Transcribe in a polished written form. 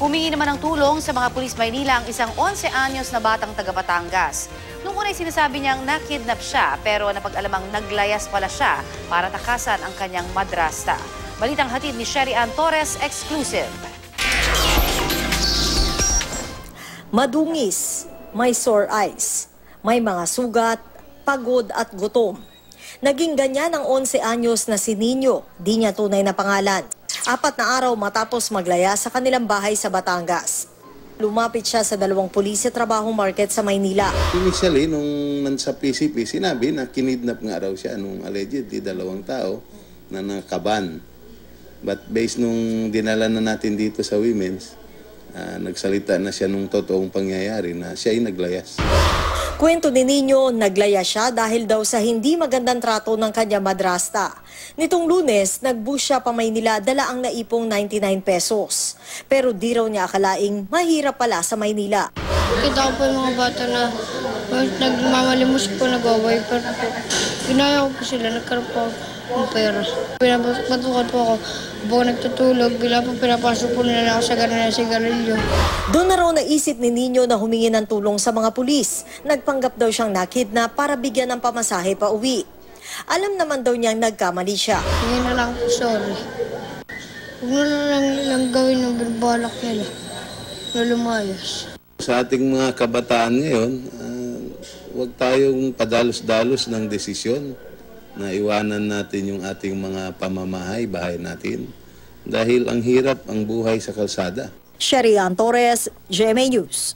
Humingi naman ng tulong sa mga pulis Maynila ang isang 11 anyos na batang taga Batangas. Noong una'y sinasabi niyang nakidnap siya pero napag-alamang naglayas pala siya para takasan ang kanyang madrasta. Balitang hatid ni Sherry Ann Torres, exclusive. Madungis, may sore eyes, may mga sugat, pagod at gutom. Naging ganyan ang 11 anyos na si Nino, di niya tunay na pangalan. 4 na araw matapos maglaya sa kanilang bahay sa Batangas. Lumapit siya sa 2 pulis sa trabahong market sa Maynila. Initially, nung nasa PCP, sinabi na kinidnap nga raw siya nung allegedly 2 tao na nakaban. But based nung dinala na natin dito sa women's, nagsalita na siya nung totoong pangyayari na siya ay naglayas. Kwento ni Nino, naglaya siya dahil daw sa hindi magandang trato ng kanya madrasta. Nitong Lunes, nag-bus siya pa Maynila, dala ang naipong 99 pesos. Pero di raw niya akalaing mahirap pala sa Maynila. Kita ko po yung mga bata na nagmamalimos po, nag-wiper po. Ginaya ko po sila, nagkaroon po ng pera. Pinapatukan po ako, buong nagtutulog, bila po pinapasok po nila ako sa ganun na sigarilyo. Doon na raw naisip ni Nino na humingi ng tulong sa mga pulis. Nagpanggap daw siyang nakidnap para bigyan ng pamasahe pa uwi. Alam naman daw niyang nagkamali siya. Hindi na lang po, sorry. Huwag na lang gawin ng bilbalak nila na lumayas. Sa ating mga kabataan ngayon, huwag tayong padalos-dalos ng desisyon na iwanan natin yung ating mga pamamahay, bahay natin. Dahil ang hirap ang buhay sa kalsada. Sherry Ann Torres, GMA News.